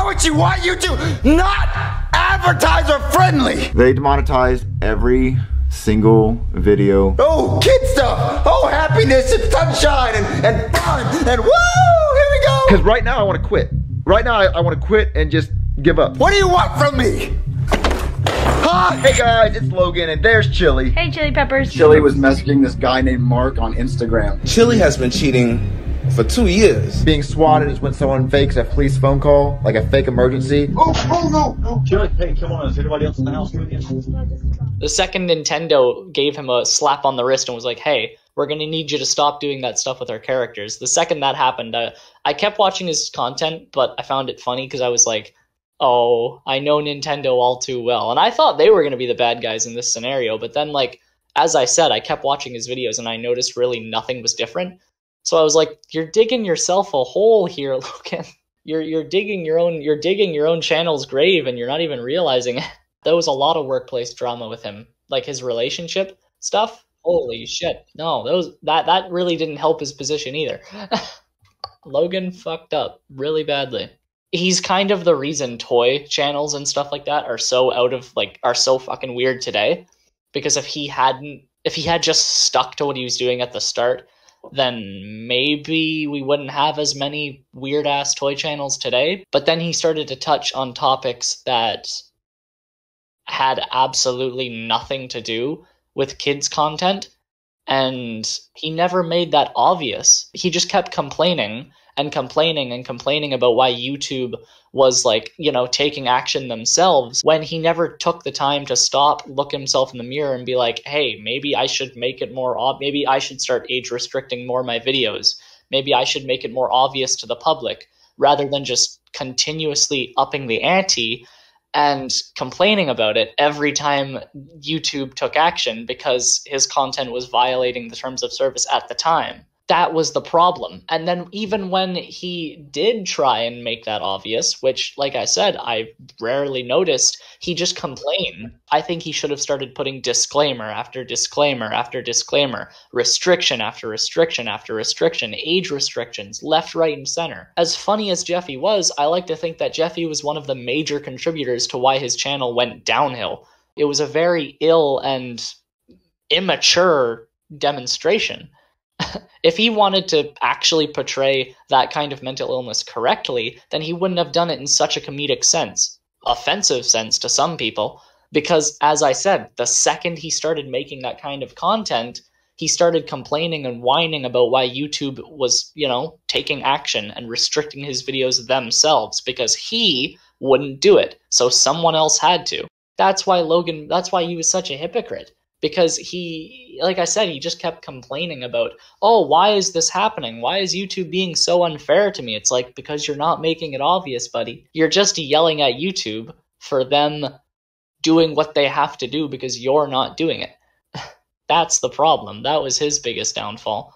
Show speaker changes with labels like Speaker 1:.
Speaker 1: Why would she want you to not advertiser friendly?
Speaker 2: They demonetized every single video.
Speaker 1: Oh, kid stuff. Oh, happiness and sunshine and fun and woo, here we go.
Speaker 2: Because right now I want to quit. Right now I want to quit and just give up.
Speaker 1: What do you want from me? Hi.
Speaker 2: Hey guys, it's Logan and there's Chili.
Speaker 3: Hey, Chili Peppers.
Speaker 2: Chili was messaging this guy named Mark on Instagram.
Speaker 4: Chili has been cheating for 2 years.
Speaker 2: Being swatted is when someone fakes a police phone call, like a fake emergency.
Speaker 5: Oh no. Chili, hey, come on, is anybody else in the house with you?
Speaker 6: The second Nintendo gave him a slap on the wrist and was like, hey, we're going to need you to stop doing that stuff with our characters. The second that happened, I kept watching his content, but I found it funny because I was like, oh, I know Nintendo all too well. And I thought they were going to be the bad guys in this scenario. But then, like, as I said, I kept watching his videos and I noticed really nothing was different. So I was like, you're digging yourself a hole here, Logan. You're digging your own channel's grave and you're not even realizing it. There was a lot of workplace drama with him. Like his relationship stuff. Holy shit. No, that really didn't help his position either. Logan fucked up really badly. He's kind of the reason toy channels and stuff like that are so are so fucking weird today. Because if he had just stuck to what he was doing at the start, then maybe we wouldn't have as many weird ass toy channels today. But then he started to touch on topics that had absolutely nothing to do with kids content. And he never made that obvious. He just kept complaining and complaining and complaining about why YouTube was like, you know, taking action themselves when he never took the time to stop, look himself in the mirror and be like, hey, maybe I should make it more maybe I should start age restricting more my videos. Maybe I should make it more obvious to the public rather than just continuously upping the ante and complaining about it every time YouTube took action because his content was violating the terms of service at the time. That was the problem. And then even when he did try and make that obvious, which, like I said, I rarely noticed, he just complained. I think he should have started putting disclaimer after disclaimer after disclaimer, restriction after restriction after restriction, age restrictions, left, right, and center. As funny as Jeffy was, I like to think that Jeffy was one of the major contributors to why his channel went downhill. It was a very ill and immature demonstration. If he wanted to actually portray that kind of mental illness correctly, then he wouldn't have done it in such a comedic sense, offensive sense to some people, because as I said, the second he started making that kind of content, he started complaining and whining about why YouTube was, you know, taking action and restricting his videos themselves because he wouldn't do it. So someone else had to. That's why he was such a hypocrite. Because he, like I said, he just kept complaining about, oh, why is this happening? Why is YouTube being so unfair to me? It's like, because you're not making it obvious, buddy. You're just yelling at YouTube for them doing what they have to do because you're not doing it. That's the problem. That was his biggest downfall.